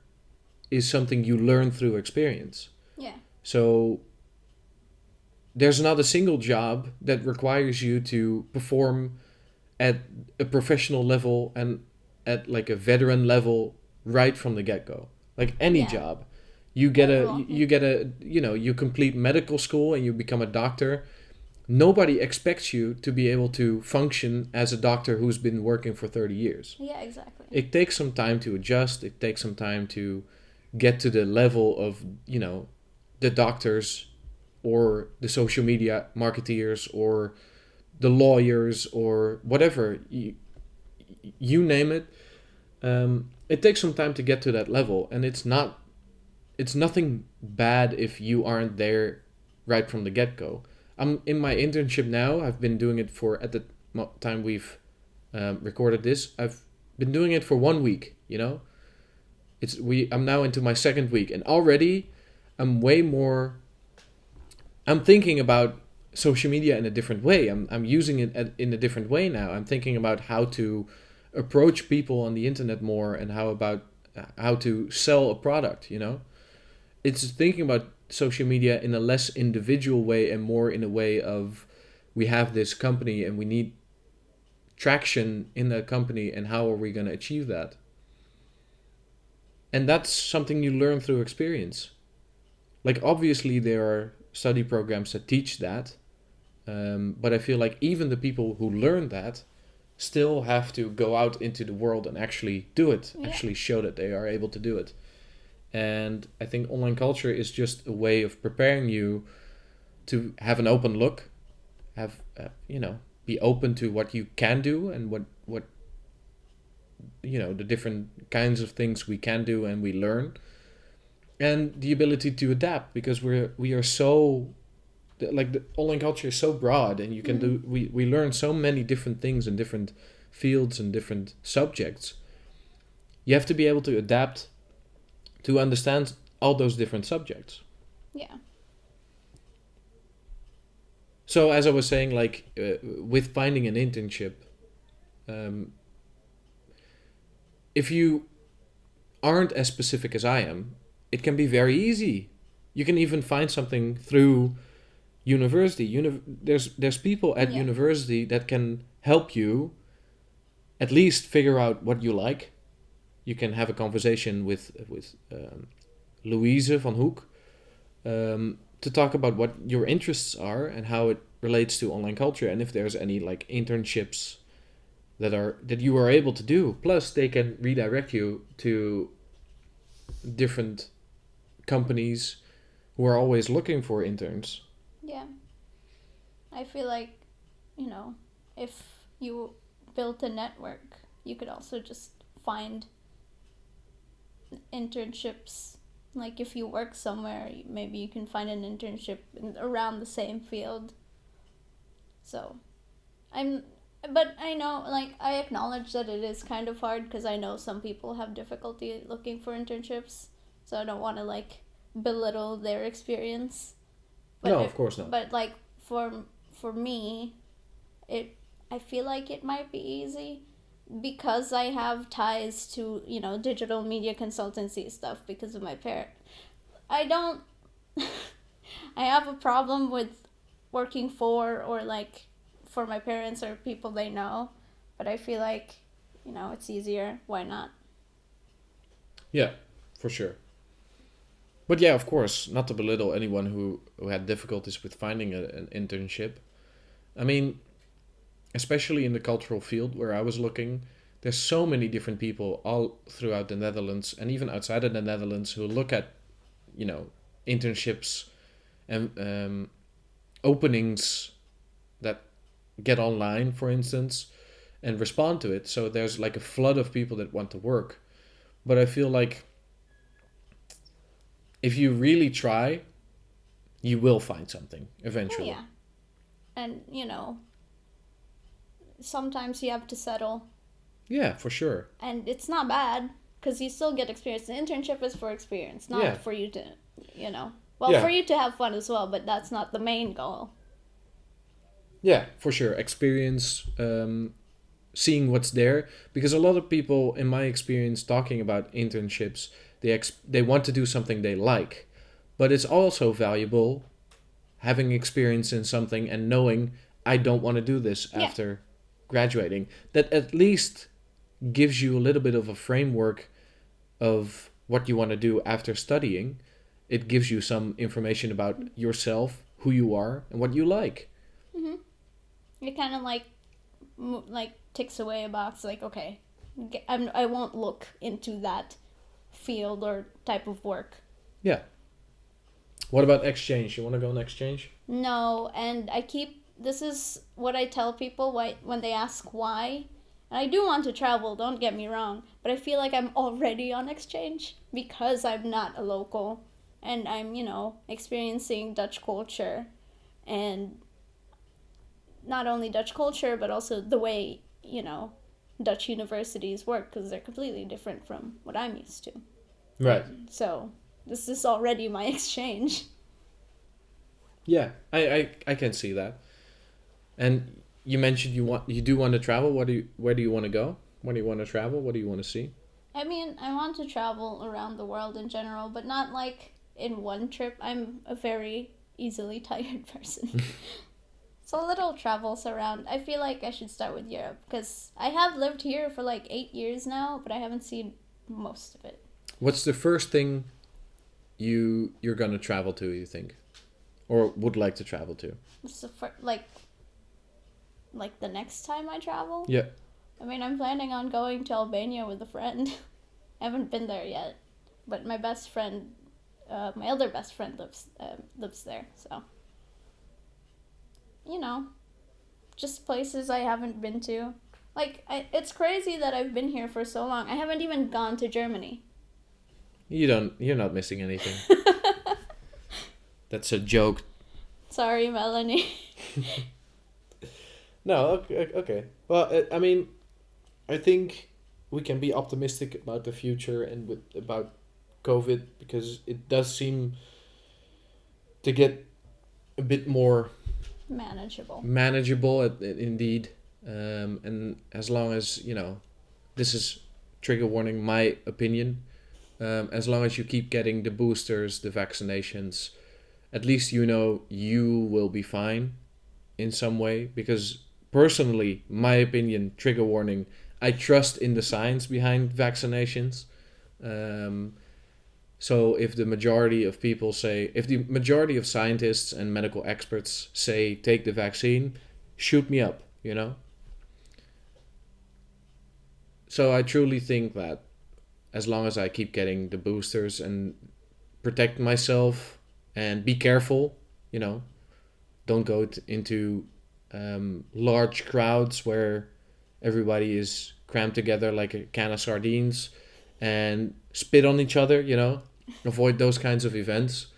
is something you learn through experience. Yeah. So there's not a single job that requires you to perform at a professional level and at like a veteran level right from the get-go. Like any Yeah. job, you get a Well, you get a you complete medical school and you become a doctor. Nobody expects you to be able to function as a doctor who's been working for 30 years. yeah, exactly. It takes some time to adjust. It takes some time to get to the level of, the doctors or the social media marketeers or the lawyers or whatever, you name it. It takes some time to get to that level, and it's nothing bad if you aren't there right from the get-go. I'm in my internship now. I've been doing it for, at the time we've recorded this, I've been doing it for 1 week. I'm now into my second week, and already I'm way more. I'm thinking about social media in a different way. I'm using it in a different way now. I'm thinking about how to approach people on the internet more, and how to sell a product. It's thinking about social media in a less individual way and more in a way of, we have this company and we need traction in that company, and how are we going to achieve that? And that's something you learn through experience. Like, obviously there are study programs that teach that, but I feel like even the people who learn that still have to go out into the world and actually do it, Yeah. actually show that they are able to do it. And I think online culture is just a way of preparing you to have an open look, have be open to what you can do, and what the different kinds of things we can do and we learn, and the ability to adapt, because we are so, like, the online culture is so broad, and you can do we learn so many different things in different fields and different subjects. You have to be able to adapt to understand all those different subjects. Yeah. So as I was saying, like, with finding an internship, um, if you aren't as specific as I am, it can be very easy. You can even find something through university. There's people at Yeah. university that can help you at least figure out what you like. You can have a conversation with Louise van Hoek, to talk about what your interests are and how it relates to online culture, and if there's any like internships that you are able to do. Plus, they can redirect you to different companies who are always looking for interns. Yeah. I feel like, if you built a network, you could also just find internships. Like, if you work somewhere, maybe you can find an internship around the same field. So, I'm, but I know, like, I acknowledge that it is kind of hard because I know some people have difficulty looking for internships. So I don't want to, like, belittle their experience. But No, of course not. But like for me, it I feel like it might be easy because I have ties to digital media consultancy stuff because of my parent. I don't. I have a problem with working for or like for my parents or people they know, but I feel like it's easier. Why not? Yeah, for sure. But yeah, of course, not to belittle anyone who had difficulties with finding an internship. I mean, especially in the cultural field where I was looking, there's so many different people all throughout the Netherlands and even outside of the Netherlands who look at, internships and openings that get online, for instance, and respond to it. So there's like a flood of people that want to work. But I feel like if you really try, you will find something Oh, eventually. yeah. And, sometimes you have to settle. Yeah, for sure. And it's not bad because you still get experience. The internship is for experience, not Yeah. for you to, well, Yeah. for you to have fun as well, but that's not the main goal. Yeah, for sure. Experience, seeing what's there, because a lot of people, in my experience, talking about internships, they want to do something they like, but it's also valuable having experience in something and knowing I don't want to do this Yeah. after graduating. That at least gives you a little bit of a framework of what you want to do after studying. It gives you some information about yourself, who you are, and what you like. It kind of like ticks away a box. Like, okay, I won't look into that field or type of work. Yeah. What about exchange? You want to go on exchange? No, and this is what I tell people when they ask why. And I do want to travel, don't get me wrong, but I feel like I'm already on exchange because I'm not a local and I'm, experiencing Dutch culture, and not only Dutch culture, but also the way, Dutch universities work, because they're completely different from what I'm used to. Right. So this is already my exchange. Yeah, I can see that. And you mentioned you do want to travel. Where do you want to go? Where do you want to travel? What do you want to see? I mean, I want to travel around the world in general, but not like in one trip. I'm a very easily tired person. So little travels around. I feel like I should start with Europe because I have lived here for like 8 years now, but I haven't seen most of it. What's the first thing you're gonna travel to, you think, or would like to travel to? What's the like the next time I travel? Yeah. I mean, I'm planning on going to Albania with a friend. I haven't been there yet, but my best friend, my other best friend lives there. So, just places I haven't been to. Like, it's crazy that I've been here for so long. I haven't even gone to Germany. You're not missing anything. That's a joke. Sorry, Melanie. No, okay. Well, I mean, I think we can be optimistic about the future and about COVID, because it does seem to get a bit more Manageable. indeed. And as long as, this is trigger warning, my opinion, as long as you keep getting the boosters, the vaccinations, at least you will be fine in some way. Because personally, my opinion, trigger warning, I trust in the science behind vaccinations. So if the majority of people if the majority of scientists and medical experts say take the vaccine, shoot me up, So I truly think that as long as I keep getting the boosters and protect myself and be careful, don't go into large crowds where everybody is crammed together like a can of sardines and spit on each other, avoid those kinds of events,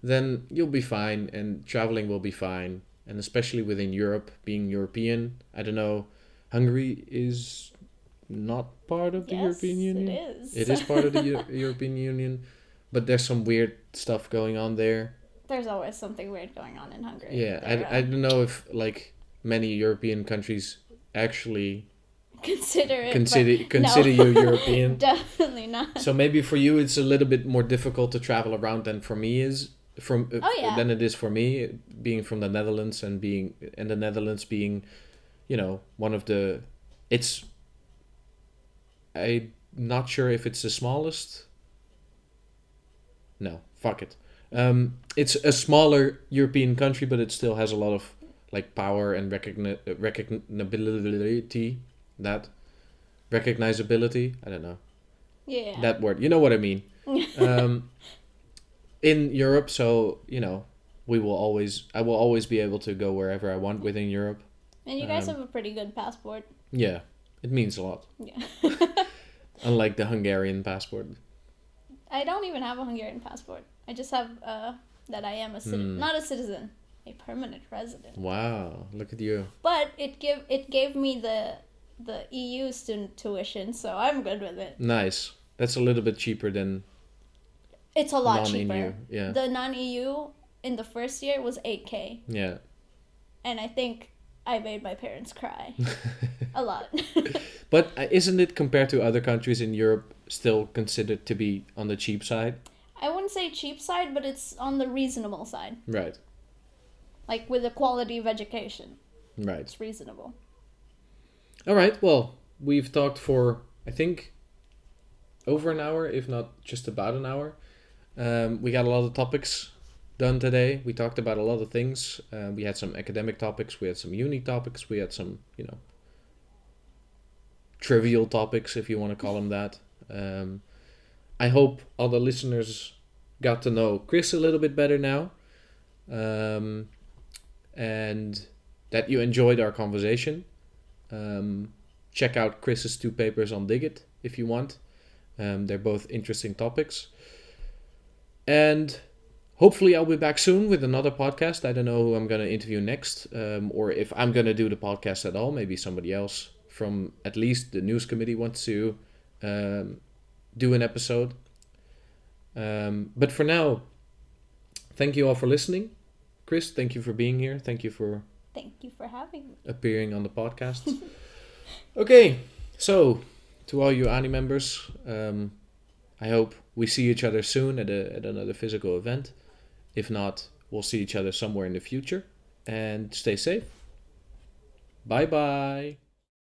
then you'll be fine and traveling will be fine. And especially within Europe, being European, I don't know, Hungary is not part of the European Union. It is. It is part of the European Union, but there's some weird stuff going on there. There's always something weird going on in Hungary. Yeah, I don't know if many European countries actually consider you European. Definitely not. So maybe for you it's a little bit more difficult to travel around than for me than it is for me, being from the Netherlands and the Netherlands being, one of the, I'm not sure if it's the smallest. No, fuck it. It's a smaller European country, but it still has a lot of power and recognizability. But recognizability. I don't know Yeah. that word. You know what I mean. In Europe, so I will always be able to go wherever I want within Europe. And you guys have a pretty good passport. Yeah, it means a lot. Yeah. Unlike the Hungarian passport. I don't even have a Hungarian passport. I just have that I am a citizen, not a citizen, a permanent resident. Wow, look at you. But it gave me the EU student tuition, so I'm good with it. Nice. That's a little bit cheaper than It's a lot non-EU. cheaper. Yeah. The non-EU in the first year was 8K. Yeah. And I think I made my parents cry. A lot. But isn't it, compared to other countries in Europe, still considered to be on the cheap side? I wouldn't say cheap side, but it's on the reasonable side. Right. Like with the quality of education. Right. It's reasonable. All right. Well, we've talked for, I think, over an hour, if not just about an hour. We got a lot of topics done today. We talked about a lot of things. We had some academic topics. We had some uni topics. We had some, trivial topics, if you want to call them that. I hope all the listeners got to know Chris a little bit better now. And that you enjoyed our conversation. Check out Chris's 2 papers on Digit if you want. They're both interesting topics. And hopefully I'll be back soon with another podcast. I don't know who I'm going to interview next, or if I'm going to do the podcast at all. Maybe somebody else from at least the news committee wants to do an episode. But for now, thank you all for listening. Chris, thank you for being here. Thank you for having me. Appearing on the podcast. Okay, so to all you Ani members, I hope we see each other soon at another physical event. If not, we'll see each other somewhere in the future. And stay safe. Bye bye.